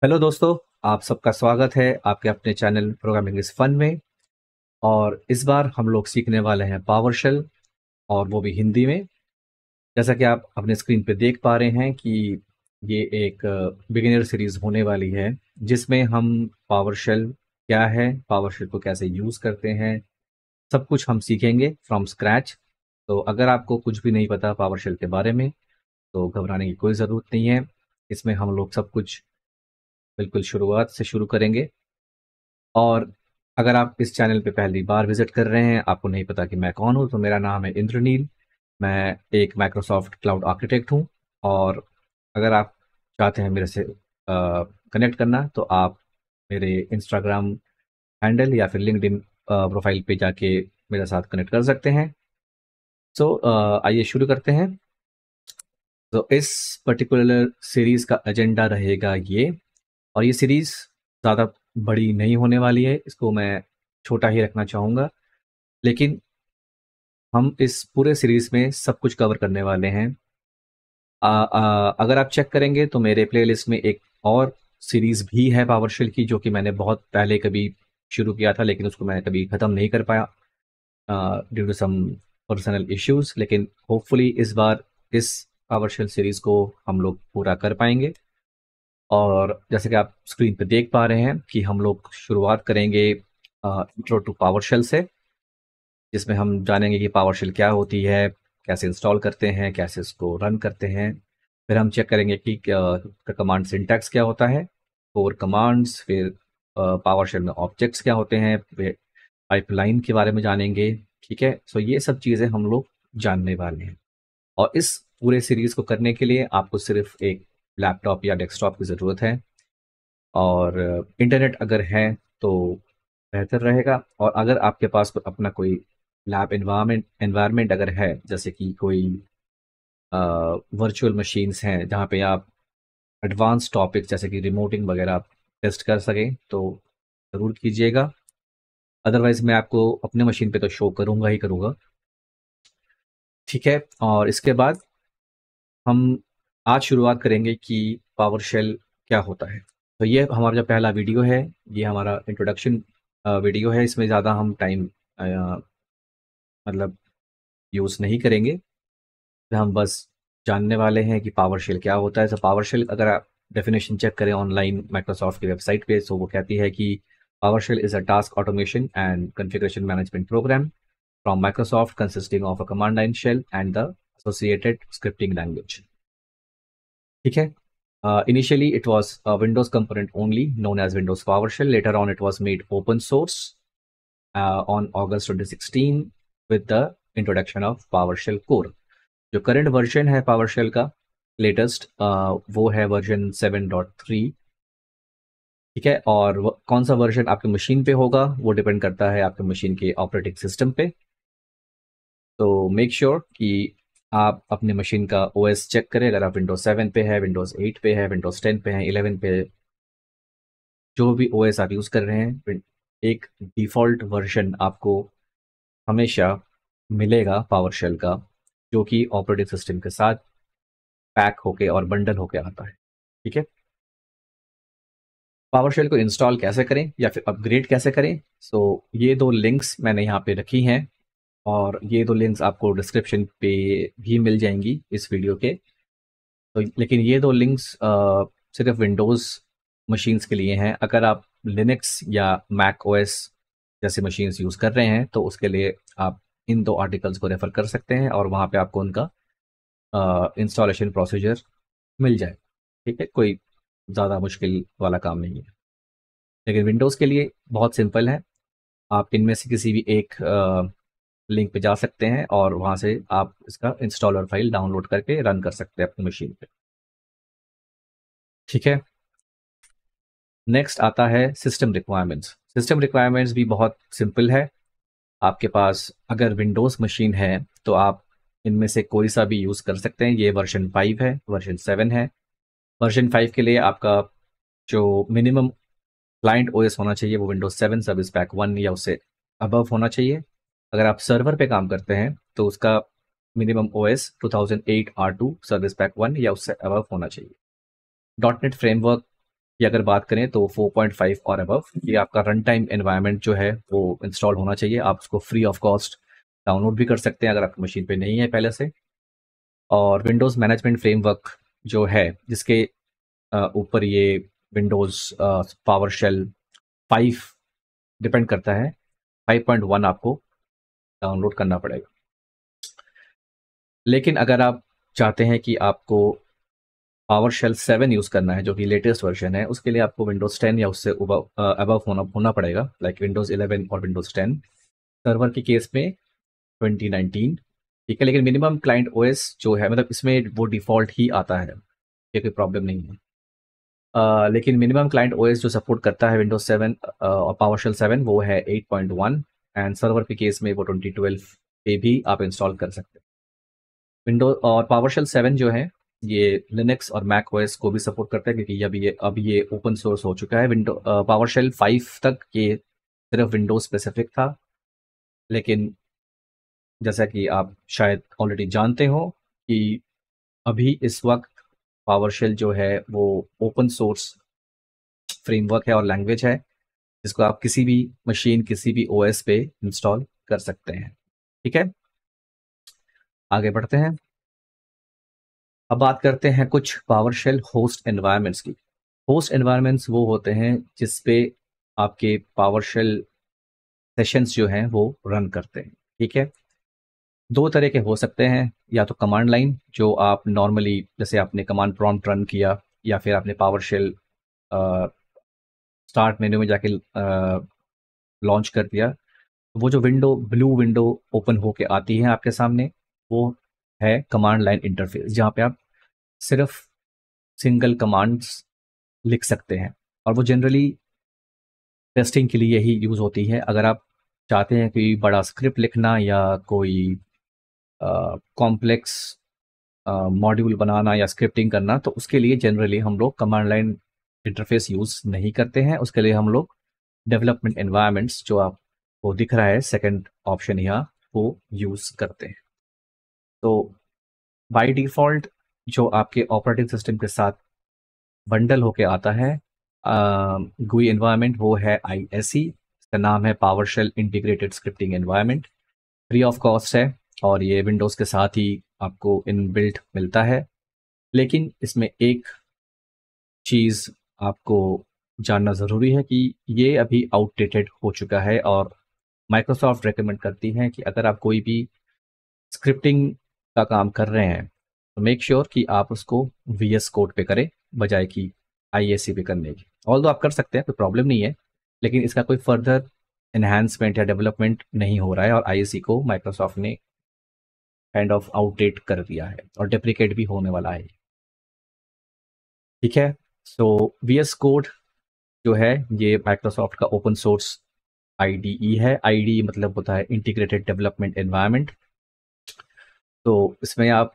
Hello दोस्तों, आप सबका स्वागत है आपके अपने चैनल प्रोग्रामिंग इज फन में। और इस बार हम लोग सीखने वाले हैं पावरशेल, और वो भी हिंदी में। जैसा कि आप अपने स्क्रीन पे देख पा रहे हैं कि ये एक बिगिनर सीरीज होने वाली है, जिसमें हम पावरशेल क्या है, पावरशेल को कैसे यूज़ करते हैं, सब कुछ हम सीखेंगे फ्रॉम स्क्रैच। तो अगर आपको कुछ भी नहीं पता पावरशेल के बारे में, तो घबराने की कोई ज़रूरत नहीं है। इसमें हम लोग सब कुछ बिल्कुल शुरुआत से शुरू करेंगे। और अगर आप इस चैनल पे पहली बार विज़िट कर रहे हैं, आपको नहीं पता कि मैं कौन हूँ, तो मेरा नाम है इंद्रनील। मैं एक माइक्रोसॉफ्ट क्लाउड आर्किटेक्ट हूँ। और अगर आप चाहते हैं मेरे से कनेक्ट करना, तो आप मेरे इंस्टाग्राम हैंडल या फिर लिंक्डइन प्रोफाइल पे जाके मेरे साथ कनेक्ट कर सकते हैं। सो आइए शुरू करते हैं। तो इस पर्टिकुलर सीरीज़ का एजेंडा रहेगा ये। और ये सीरीज़ ज़्यादा बड़ी नहीं होने वाली है, इसको मैं छोटा ही रखना चाहूँगा। लेकिन हम इस पूरे सीरीज़ में सब कुछ कवर करने वाले हैं। अगर आप चेक करेंगे तो मेरे प्लेलिस्ट में एक और सीरीज़ भी है पावरशेल की, जो कि मैंने बहुत पहले कभी शुरू किया था, लेकिन उसको मैं कभी ख़त्म नहीं कर पाया due to some personal issues. लेकिन होपफुली इस बार इस पावरशेल सीरीज़ को हम लोग पूरा कर पाएँगे। और जैसे कि आप स्क्रीन पे देख पा रहे हैं कि हम लोग शुरुआत करेंगे इंट्रो टू पावरशेल से, जिसमें हम जानेंगे कि पावरशेल क्या होती है, कैसे इंस्टॉल करते हैं, कैसे इसको रन करते हैं। फिर हम चेक करेंगे कि कमांड सिंटैक्स क्या होता है, कोर कमांड्स, फिर पावरशेल में ऑब्जेक्ट्स क्या होते हैं, फिर पाइपलाइन के बारे में जानेंगे। ठीक है, सो ये सब चीज़ें हम लोग जानने वाले हैं। और इस पूरे सीरीज़ को करने के लिए आपको सिर्फ एक लैपटॉप या डेस्कटॉप की ज़रूरत है। और इंटरनेट अगर है तो बेहतर रहेगा। और अगर आपके पास अपना कोई लैब एनवायरनमेंट अगर है, जैसे कि कोई वर्चुअल मशीन्स हैं जहाँ पे आप एडवांस टॉपिक जैसे कि रिमोटिंग वगैरह आप टेस्ट कर सकें, तो ज़रूर कीजिएगा। अदरवाइज मैं आपको अपने मशीन पे तो शो करूँगा ही करूँगा। ठीक है, और इसके बाद हम आज शुरुआत करेंगे कि पावरशेल क्या होता है। तो ये हमारा जो पहला वीडियो है, ये हमारा इंट्रोडक्शन वीडियो है। इसमें ज़्यादा हम टाइम मतलब यूज़ नहीं करेंगे। हम बस जानने वाले हैं कि पावरशेल क्या होता है। तो पावरशेल अगर आप डेफिनेशन चेक करें ऑनलाइन माइक्रोसॉफ्ट की वेबसाइट पे, तो वो कहती है कि PowerShell is a task automation and configuration management program from Microsoft consisting of a command line shell and the associated scripting language. ठीक है। Initially, it was a Windows component only, known as Windows PowerShell. Later on, it was made open source on August 2016 with the introduction of PowerShell Core. जो current version है PowerShell का latest, वो है version 7.3। ठीक है, और कौन सा वर्जन आपके मशीन पे होगा वो डिपेंड करता है आपके मशीन के ऑपरेटिंग सिस्टम पे। तो मेक श्योर कि आप अपने मशीन का ओएस चेक करें। अगर आप विंडोज 7 पे है, विंडोज 8 पे है, विंडोज 10 पे है, 11 पे, जो भी ओएस आप यूज़ कर रहे हैं, एक डिफ़ॉल्ट वर्जन आपको हमेशा मिलेगा पावरशेल का, जो कि ऑपरेटिंग सिस्टम के साथ पैक होके और बंडल होके आता है। ठीक है, पावरशेल को इंस्टॉल कैसे करें या फिर अपग्रेड कैसे करें, सो ये दो लिंक्स मैंने यहाँ पे रखी हैं। और ये दो लिंक्स आपको डिस्क्रिप्शन पे भी मिल जाएंगी इस वीडियो के। तो लेकिन ये दो लिंक्स सिर्फ विंडोज़ मशीन्स के लिए हैं। अगर आप लिनक्स या मैक ओएस जैसे मशीन्स यूज़ कर रहे हैं, तो उसके लिए आप इन दो आर्टिकल्स को रेफ़र कर सकते हैं, और वहाँ पे आपको उनका इंस्टॉलेशन प्रोसीजर मिल जाए। ठीक है, कोई ज़्यादा मुश्किल वाला काम नहीं है। लेकिन विंडोज़ के लिए बहुत सिंपल है। आप इनमें से किसी भी एक लिंक पे जा सकते हैं, और वहाँ से आप इसका इंस्टॉलर फाइल डाउनलोड करके रन कर सकते हैं अपनी मशीन पे। ठीक है, नेक्स्ट आता है सिस्टम रिक्वायरमेंट्स। सिस्टम रिक्वायरमेंट्स भी बहुत सिंपल है। आपके पास अगर विंडोज़ मशीन है, तो आप इनमें से कोई सा भी यूज़ कर सकते हैं। ये वर्जन 5 है, वर्जन 7 है। वर्जन 5 के लिए आपका जो मिनिमम क्लाइंट ओएस होना चाहिए, वो विंडोज़ 7 सर्विस पैक 1 या उससे अबव होना चाहिए। अगर आप सर्वर पे काम करते हैं, तो उसका minimum OS 2008 R2 service pack 1 या उससे अबव होना चाहिए। डॉट नेट फ्रेमवर्क की अगर बात करें तो 4.5 और अबव ये आपका रन टाइम एनवायरनमेंट जो है वो इंस्टॉल होना चाहिए। आप उसको फ्री ऑफ कॉस्ट डाउनलोड भी कर सकते हैं अगर आपकी मशीन पे नहीं है पहले से। और विंडोज़ मैनेजमेंट फ्रेमवर्क जो है जिसके ऊपर ये विंडोज़ पावर शेल 5 डिपेंड करता है, 5.1 आपको डाउनलोड करना पड़ेगा। लेकिन अगर आप चाहते हैं कि आपको पावर शेल 7 यूज़ करना है जो कि लेटेस्ट वर्जन है, उसके लिए आपको विंडोज़ 10 या उससे अबव होना पड़ेगा, लाइक विंडोज़ 11 और विंडोज़ 10। सर्वर के केस में 2019, ठीक है। लेकिन मिनिमम क्लाइंट ओएस जो है मतलब इसमें वो डिफ़ॉल्ट ही आता है, ये कोई प्रॉब्लम नहीं है। लेकिन मिनिमम क्लाइंट ओएस जो सपोर्ट करता है विंडोज 7 और पावरशेल 7 वो है 8.1, एंड सर्वर के केस में वो 2012 पे भी आप इंस्टॉल कर सकते हैं। विंडोज और पावरशेल 7 जो है ये लिनक्स और मैक ओएस को भी सपोर्ट करता है, क्योंकि अब ये ओपन सोर्स हो चुका है। पावरशेल 5 तक ये सिर्फ विंडोज स्पेसिफिक था, लेकिन जैसा कि आप शायद ऑलरेडी जानते हो कि अभी इस वक्त पावरशेल जो है वो ओपन सोर्स फ्रेमवर्क है और लैंग्वेज है, जिसको आप किसी भी मशीन किसी भी ओएस पे इंस्टॉल कर सकते हैं। ठीक है, आगे बढ़ते हैं। अब बात करते हैं कुछ पावरशेल होस्ट एनवायरनमेंट्स की। होस्ट एनवायरनमेंट्स वो होते हैं जिस पे आपके पावरशेल सेशंस जो हैं वो रन करते हैं। ठीक है, दो तरह के हो सकते हैं, या तो कमांड लाइन जो आप नॉर्मली जैसे आपने कमांड प्रॉम्प्ट रन किया, या फिर आपने पावरशेल स्टार्ट मेन्यू में जाके लॉन्च कर दिया। वो जो ब्लू विंडो ओपन होके आती है आपके सामने, वो है कमांड लाइन इंटरफेस, जहाँ पे आप सिर्फ सिंगल कमांड्स लिख सकते हैं, और वो जनरली टेस्टिंग के लिए ही यूज़ होती है। अगर आप चाहते हैं कोई बड़ा स्क्रिप्ट लिखना या कोई कॉम्प्लेक्स मॉड्यूल बनाना या स्क्रिप्टिंग करना, तो उसके लिए जनरली हम लोग कमांड लाइन इंटरफेस यूज़ नहीं करते हैं। उसके लिए हम लोग डेवलपमेंट एनवायरनमेंट्स जो आपको दिख रहा है सेकंड ऑप्शन यहाँ, वो यूज़ करते हैं। तो बाय डिफ़ॉल्ट जो आपके ऑपरेटिंग सिस्टम के साथ बंडल होके आता है GUI एनवायरनमेंट, वो है ISE। इसका नाम है PowerShell integrated scripting environment. Free of cost है और ये विंडोज़ के साथ ही आपको इनबिल्ट मिलता है। लेकिन इसमें एक चीज़ आपको जानना ज़रूरी है कि ये अभी आउटडेटेड हो चुका है, और माइक्रोसॉफ्ट रेकमेंड करती है कि अगर आप कोई भी स्क्रिप्टिंग का काम कर रहे हैं तो मेक श्योर कि आप उसको VS कोड पे करें, बजाय कि ISE पे करने की। ऑल्दो आप कर सकते हैं, कोई प्रॉब्लम नहीं है, लेकिन इसका कोई फर्दर एनहांसमेंट या डेवलपमेंट नहीं हो रहा है, और ISE को माइक्रोसॉफ्ट ने काइंड ऑफ आउटडेट कर दिया है और डेप्रिकेट भी होने वाला है। ठीक है, सो VS कोड जो है ये माइक्रोसॉफ्ट का ओपन सोर्स IDE है। IDE मतलब होता है इंटीग्रेटेड डेवलपमेंट एनवायरनमेंट। तो इसमें आप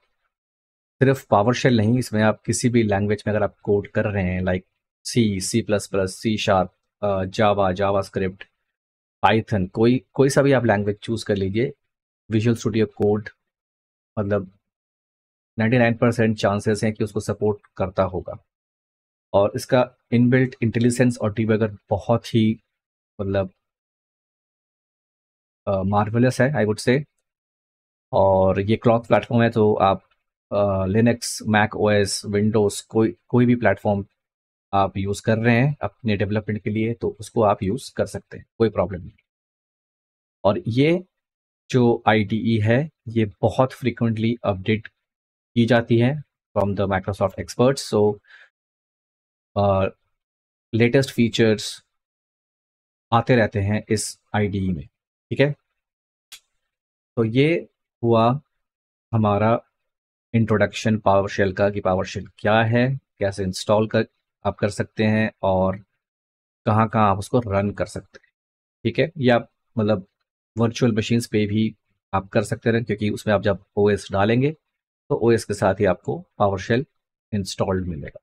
सिर्फ पावरशेल नहीं, इसमें आप किसी भी लैंग्वेज में अगर आप कोड कर रहे हैं, लाइक C++, C#, जावा, जावा स्क्रिप्ट, पाइथन, कोई कोई सा भी आप लैंग्वेज चूज कर लीजिए, विजुअल स्टूडियो कोड मतलब 99% चांसेस हैं कि उसको सपोर्ट करता होगा। और इसका इनबिल्ट इंटेलिजेंस और डिबगर बहुत ही मतलब मार्वलस है, आई वुड से। और ये क्लॉथ प्लेटफॉर्म है, तो आप लिनक्स, मैक ओएस, विंडोज़, कोई कोई भी प्लेटफॉर्म आप यूज़ कर रहे हैं अपने डेवलपमेंट के लिए, तो उसको आप यूज़ कर सकते हैं, कोई प्रॉब्लम नहीं। और ये जो IDE है ये बहुत फ्रीक्वेंटली अपडेट की जाती है from the Microsoft experts. So latest features आते रहते हैं इस IDE में। ठीक है, तो ये हुआ हमारा इंट्रोडक्शन पावरशेल का, कि पावरशेल क्या है, कैसे इंस्टॉल कर आप कर सकते हैं, और कहाँ कहाँ आप उसको रन कर सकते हैं। ठीक है, ये आप मतलब वर्चुअल मशीन्स पे भी आप कर सकते हैं, क्योंकि उसमें आप जब OS डालेंगे तो OS के साथ ही आपको पावरशेल इंस्टॉल्ड मिलेगा।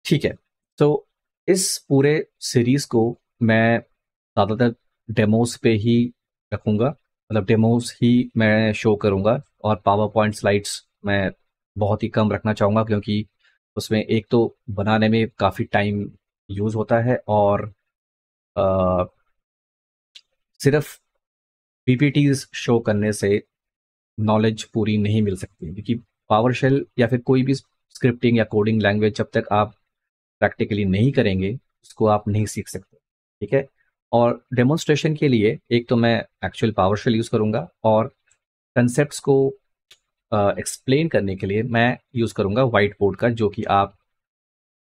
ठीक है, तो इस पूरे सीरीज को मैं ज़्यादातर डेमोस पे ही रखूँगा, मतलब डेमोस ही मैं शो करूँगा, और पावर पॉइंट स्लाइड्स मैं बहुत ही कम रखना चाहूँगा, क्योंकि उसमें एक तो बनाने में काफ़ी टाइम यूज़ होता है और अ, सिर्फ पीपीटीज शो करने से नॉलेज पूरी नहीं मिल सकती, क्योंकि पावर शेल या फिर कोई भी स्क्रिप्टिंग या कोडिंग लैंग्वेज जब तक आप प्रैक्टिकली नहीं करेंगे उसको आप नहीं सीख सकते। ठीक है। और डेमोन्स्ट्रेशन के लिए एक तो मैं एक्चुअल पावर शेल यूज़ करूँगा और कंसेप्ट्स को एक्सप्लेन करने के लिए मैं यूज़ करूँगा वाइट बोर्ड का, जो कि आप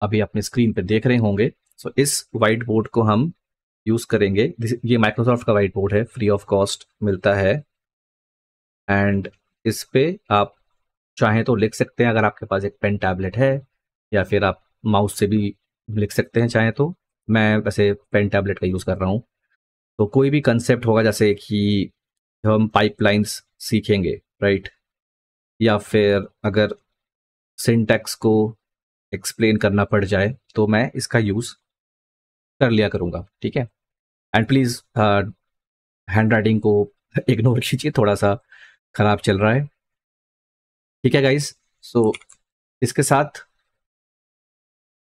अभी अपने स्क्रीन पे देख रहे होंगे। सो इस वाइट बोर्ड को हम यूज़ करेंगे। ये माइक्रोसॉफ्ट का वाइट बोर्ड है, फ्री ऑफ कॉस्ट मिलता है। एंड इस पे आप चाहें तो लिख सकते हैं, अगर आपके पास एक पेन टैबलेट है, या फिर आप माउस से भी लिख सकते हैं चाहें तो। मैं वैसे पेन टैबलेट का यूज़ कर रहा हूँ। तो कोई भी कंसेप्ट होगा, जैसे कि जब हम पाइपलाइंस सीखेंगे, राइट, या फिर अगर सिंटैक्स को एक्सप्लेन करना पड़ जाए तो मैं इसका यूज़ कर लिया करूँगा। ठीक है। एंड प्लीज़ हैंड राइटिंग को इग्नोर कीजिए, थोड़ा सा खराब चल रहा है। ठीक है गाइस। सो इसके साथ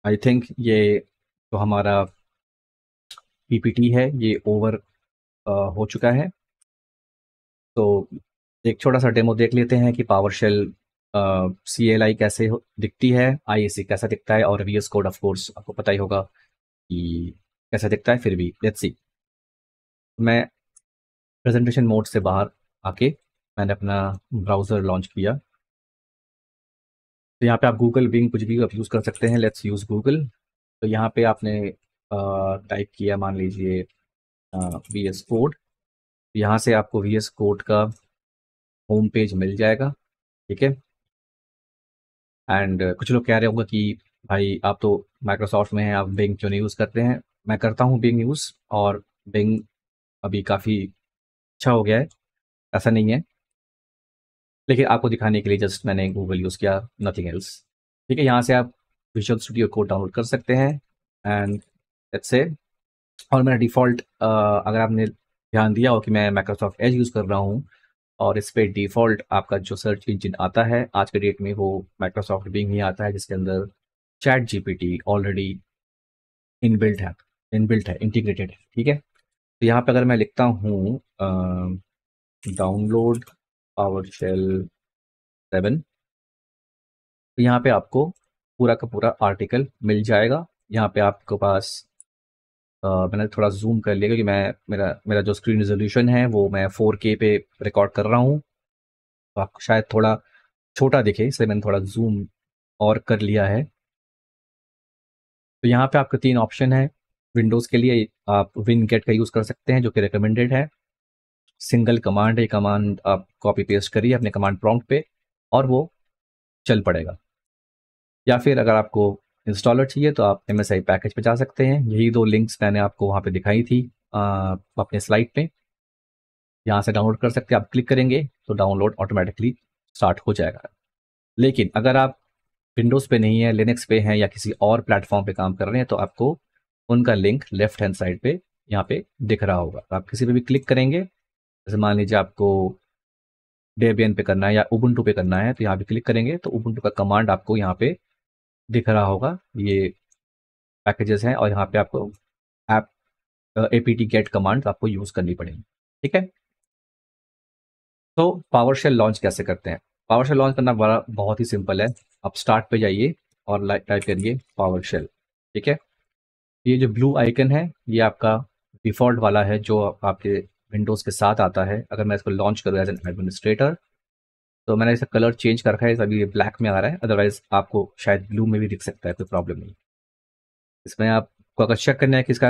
आई थिंक ये जो हमारा पीपीटी है ये ओवर हो चुका है। तो एक छोटा सा डेमो देख लेते हैं कि PowerShell C L I कैसे दिखती है, आई ए सी कैसा दिखता है, और V S code of course आपको पता ही होगा कि कैसा दिखता है। फिर भी लेट्स सी। मैं प्रेजेंटेशन मोड से बाहर आके मैंने अपना ब्राउज़र लॉन्च किया। तो यहाँ पे आप गूगल बिंग कुछ भी आप यूज़ कर सकते हैं। Let's use Google. तो यहाँ पे आपने टाइप किया, मान लीजिए वी एस कोड। यहाँ से आपको वी एस कोड का होम पेज मिल जाएगा। ठीक है। एंड कुछ लोग कह रहे होंगे कि भाई आप तो माइक्रोसॉफ्ट में हैं, आप बिंग क्यों नहीं यूज़ करते हैं। मैं करता हूँ बिंग यूज़, और बिंग अभी काफ़ी अच्छा हो गया है, ऐसा नहीं है। लेकिन आपको दिखाने के लिए जस्ट मैंने गूगल यूज़ किया, नथिंग एल्स। ठीक है। यहाँ से आप विजुअल स्टूडियो कोड डाउनलोड कर सकते हैं। एंड लेट्स से, और मेरा डिफ़ॉल्ट अगर आपने ध्यान दिया हो कि मैं माइक्रोसॉफ्ट एज यूज़ कर रहा हूँ, और इस पे डिफ़ॉल्ट आपका जो सर्च इंजन आता है आज के डेट में वो माइक्रोसॉफ्ट बिंग ही आता है, जिसके अंदर चैट जीपीटी ऑलरेडी इनबिल्ट है, इंटीग्रेटेड है। ठीक है। तो यहाँ पे अगर मैं लिखता हूँ डाउनलोड पावर शेल 7, तो यहाँ पे आपको पूरा का पूरा आर्टिकल मिल जाएगा। यहाँ पे आपके पास मैंने थोड़ा जूम कर लिया, क्योंकि मैं मेरा मेरा जो स्क्रीन रेजोल्यूशन है वो मैं 4K पे रिकॉर्ड कर रहा हूँ, तो आपको शायद थोड़ा छोटा दिखे, इसलिए मैंने थोड़ा जूम और कर लिया है। तो यहाँ पे आपके 3 ऑप्शन है। विंडोज़ के लिए आप विनगेट का यूज़ कर सकते हैं, जो कि रिकमेंडेड है। सिंगल कमांड है, ये कमांड आप कॉपी पेस्ट करिए अपने कमांड प्रॉम्प्ट पे और वो चल पड़ेगा। या फिर अगर आपको इंस्टॉलर चाहिए तो आप एमएसआई पैकेज पे जा सकते हैं। यही 2 लिंक्स मैंने आपको वहाँ पे दिखाई थी अपने स्लाइड पे। यहाँ से डाउनलोड कर सकते हैं। आप क्लिक करेंगे तो डाउनलोड ऑटोमेटिकली स्टार्ट हो जाएगा। लेकिन अगर आप विंडोज़ पे नहीं है, लिनक्स पे हैं, या किसी और प्लेटफॉर्म पे काम कर रहे हैं, तो आपको उनका लिंक लेफ्ट हैंड साइड पे यहाँ पे दिख रहा होगा। तो आप किसी पे भी क्लिक करेंगे, जैसे मान लीजिए आपको डेबियन पे करना है या उबुंटू पे करना है, तो यहाँ पे क्लिक करेंगे तो उबुंटू का कमांड आपको यहाँ पे दिख रहा होगा। ये पैकेजेस हैं, और यहाँ पे आपको ऐप एपीटी गेट कमांड आपको यूज़ करनी पड़ेगी। ठीक है। तो पावर शेल लॉन्च कैसे करते हैं। पावर शेल लॉन्च करना बड़ा बहुत ही सिंपल है। आप स्टार्ट पे जाइए और टाइप करिए पावर शेल। ठीक है। ये जो ब्लू आइकन है ये आपका डिफ़ॉल्ट वाला है, जो आपके विंडोज़ के साथ आता है। अगर मैं इसको लॉन्च करूँ एज एन एडमिनिस्ट्रेटर, तो मैंने इसका कलर चेंज कर रखा है, अभी ये ब्लैक में आ रहा है, अदरवाइज आपको शायद ब्लू में भी दिख सकता है, कोई प्रॉब्लम नहीं। इसमें आपको अगर चेक करना है कि इसका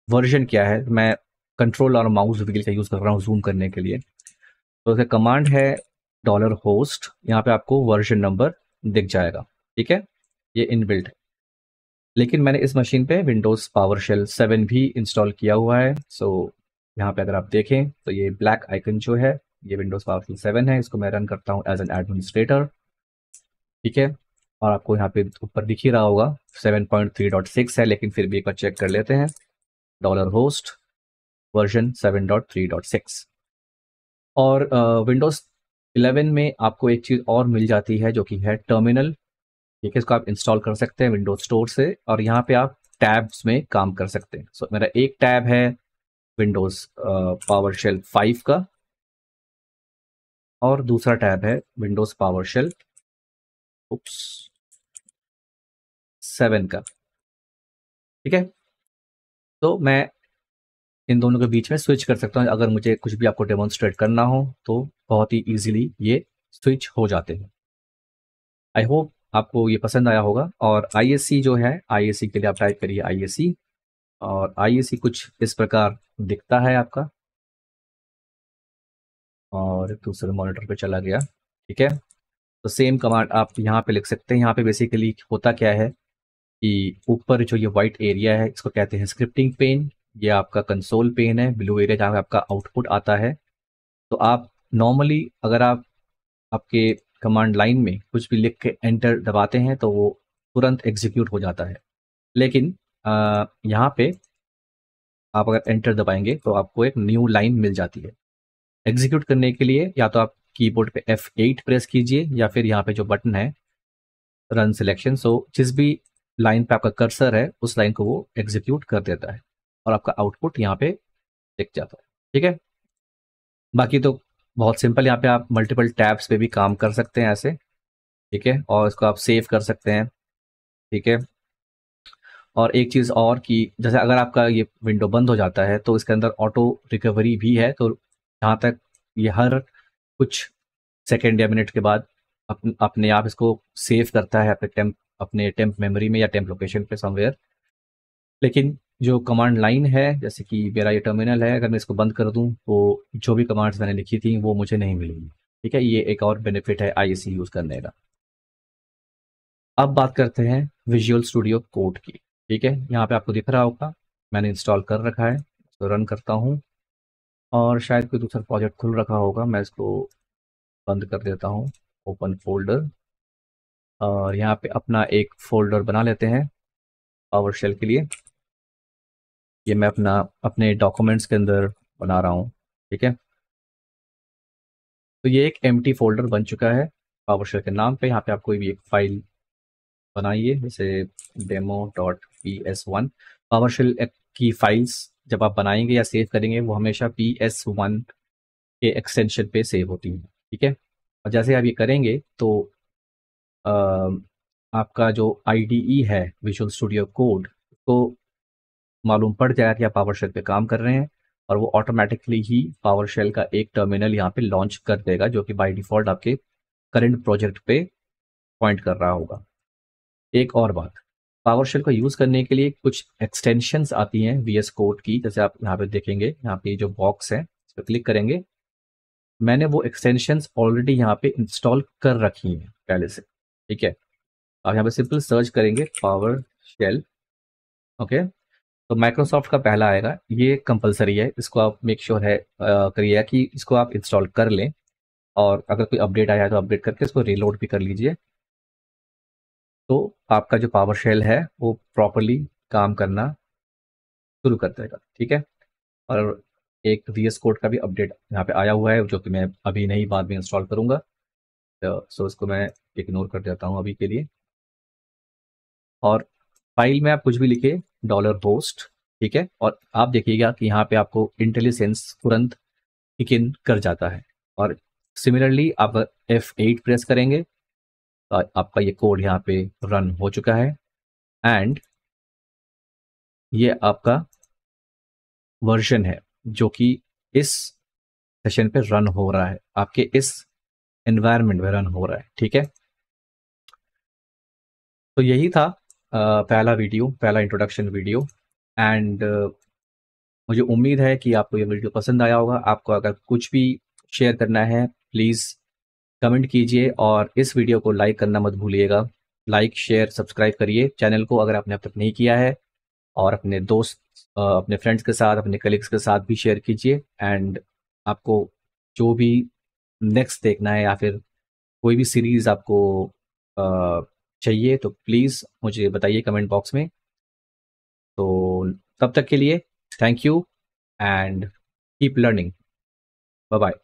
वर्जन क्या है, मैं कंट्रोल और माउस व्हील का यूज़ कर रहा हूँ जूम करने के लिए। तो इसका कमांड है $होस्ट। यहाँ पे आपको वर्जन नंबर दिख जाएगा। ठीक है। ये इनबिल्ट है, लेकिन मैंने इस मशीन पे विंडोज़ पावरशेल 7 भी इंस्टॉल किया हुआ है। सो यहाँ पे अगर आप देखें तो ये ब्लैक आइकन जो है ये विंडोज़ पावरशेल 7 है। इसको मैं रन करता हूँ एज एन एडमिनिस्ट्रेटर। ठीक है। और आपको यहाँ पे ऊपर दिख ही रहा होगा 7.3.6 है, लेकिन फिर भी एक बार चेक कर लेते हैं। $Host version 7.3.6। और विंडोज़ 11 में आपको एक चीज़ और मिल जाती है, जो कि है टर्मिनल। ठीक है, इसको आप इंस्टॉल कर सकते हैं विंडोज स्टोर से, और यहाँ पे आप टैब्स में काम कर सकते हैं। सो मेरा एक टैब है विंडोज पावर शेल 5 का, और दूसरा टैब है विंडोज पावर शेल 7 का। ठीक है, तो मैं इन दोनों के बीच में स्विच कर सकता हूँ। अगर मुझे कुछ भी आपको डेमोन्स्ट्रेट करना हो तो बहुत ही ईजिली ये स्विच हो जाते हैं। आई होप आपको ये पसंद आया होगा। और आईएससी जो है, आईएससी के लिए आप टाइप करिए आईएससी, और आईएससी कुछ इस प्रकार दिखता है आपका, और दूसरे मॉनिटर पे चला गया। ठीक है, तो सेम कमांड आप यहाँ पे लिख सकते हैं। यहाँ पे बेसिकली होता क्या है कि ऊपर जो ये वाइट एरिया है इसको कहते हैं स्क्रिप्टिंग पेन। ये आपका कंसोल पेन है, ब्लू एरिया जहाँ पे आपका आउटपुट आता है। तो आप नॉर्मली अगर आप आपके कमांड लाइन में कुछ भी लिख के एंटर दबाते हैं तो वो तुरंत एग्जीक्यूट हो जाता है। लेकिन यहाँ पे आप अगर एंटर दबाएंगे तो आपको एक न्यू लाइन मिल जाती है। एग्जीक्यूट करने के लिए या तो आप कीबोर्ड पे F8 प्रेस कीजिए, या फिर यहाँ पे जो बटन है रन सिलेक्शन, सो जिस भी लाइन पे आपका कर्सर है उस लाइन को वो एग्जीक्यूट कर देता है, और आपका आउटपुट यहाँ पे दिख जाता है। ठीक है, बाकी तो बहुत सिंपल। यहाँ पे आप मल्टीपल टैब्स पे भी काम कर सकते हैं ऐसे। ठीक है, और इसको आप सेव कर सकते हैं। ठीक है, और एक चीज़ और कि जैसे अगर आपका ये विंडो बंद हो जाता है तो इसके अंदर ऑटो रिकवरी भी है। तो जहाँ तक ये हर कुछ सेकेंड या मिनट के बाद अपने आप इसको सेव करता है अपने टेम्प मेमोरी में या टेम्प लोकेशन पे समवेयर। लेकिन जो कमांड लाइन है, जैसे कि मेरा ये टर्मिनल है, अगर मैं इसको बंद कर दूं तो जो भी कमांड्स मैंने लिखी थी वो मुझे नहीं मिलेंगी। ठीक है, ये एक और बेनिफिट है आईएससी यूज़ करने का। अब बात करते हैं विजुअल स्टूडियो कोड की। ठीक है, यहाँ पे आपको दिख रहा होगा मैंने इंस्टॉल कर रखा है। इसको रन करता हूँ, और शायद कोई दूसरा प्रोजेक्ट खुल रखा होगा, मैं इसको बंद कर देता हूँ। ओपन फोल्डर, और यहाँ पे अपना एक फोल्डर बना लेते हैं पावर शेल के लिए। ये मैं अपने डॉक्यूमेंट्स के अंदर बना रहा हूँ। ठीक है, तो ये एक एम्प्टी फोल्डर बन चुका है पावर शेल के नाम पे। यहाँ पे आप कोई भी एक फाइल बनाइए, जैसे demo.ps1। पावर शेल की फाइल्स जब आप बनाएंगे या सेव करेंगे वो हमेशा PS1 के एक्सटेंशन पे सेव होती हैं। ठीक है, और जैसे आप ये करेंगे तो अ, आपका जो आईडीई है विजुअल स्टूडियो कोड को मालूम पड़ जाएगा कि आप पावर शेल पे काम कर रहे हैं, और वो ऑटोमेटिकली ही पावर शेल का एक टर्मिनल यहाँ पे लॉन्च कर देगा, जो कि बाय डिफ़ॉल्ट आपके करंट प्रोजेक्ट पे पॉइंट कर रहा होगा। एक और बात, पावर शेल को यूज़ करने के लिए कुछ एक्सटेंशंस आती हैं वीएस कोड की। जैसे आप यहाँ पे देखेंगे, यहाँ पे जो बॉक्स है इस पर क्लिक करेंगे, मैंने वो एक्सटेंशंस ऑलरेडी यहाँ पे इंस्टॉल कर रखी हैं पहले से। ठीक है, आप यहाँ पे सिंपल सर्च करेंगे पावर शेल। ओके, तो माइक्रोसॉफ्ट का पहला आएगा, ये कंपलसरी है, इसको आप मेक श्योर है करिएगा कि इसको आप इंस्टॉल कर लें, और अगर कोई अपडेट आया है तो अपडेट करके इसको रीलोड भी कर लीजिए। तो आपका जो पावर शेल है वो प्रॉपरली काम करना शुरू कर देगा। ठीक है, और एक वीएस कोड का भी अपडेट यहाँ पे आया हुआ है, जो कि मैं अभी नहीं बाद में इंस्टॉल करूँगा। तो सो इसको मैं इग्नोर कर देता हूँ अभी के लिए। और फाइल में आप कुछ भी लिखिए $host। ठीक है, और आप देखिएगा कि यहाँ पे आपको इंटेलिजेंस तुरंत किक इन कर जाता है। और सिमिलरली आप F8 प्रेस करेंगे तो आपका ये कोड यहाँ पे रन हो चुका है, एंड ये आपका वर्जन है जो कि इस सेशन पे रन हो रहा है, आपके इस एनवायरनमेंट में रन हो रहा है। ठीक है, तो यही था पहला वीडियो, पहला इंट्रोडक्शन वीडियो। एंड मुझे उम्मीद है कि आपको ये वीडियो पसंद आया होगा। आपको अगर कुछ भी शेयर करना है प्लीज़ कमेंट कीजिए, और इस वीडियो को लाइक करना मत भूलिएगा। लाइक शेयर सब्सक्राइब करिए चैनल को अगर आपने अब तक नहीं किया है, और अपने दोस्त अपने फ्रेंड्स के साथ, अपने कलीग्स के साथ भी शेयर कीजिए। एंड आपको जो भी नेक्स्ट देखना है या फिर कोई भी सीरीज़ आपको अ, चाहिए तो प्लीज़ मुझे बताइए कमेंट बॉक्स में। तो तब तक के लिए thank you, and keep learning. Bye bye.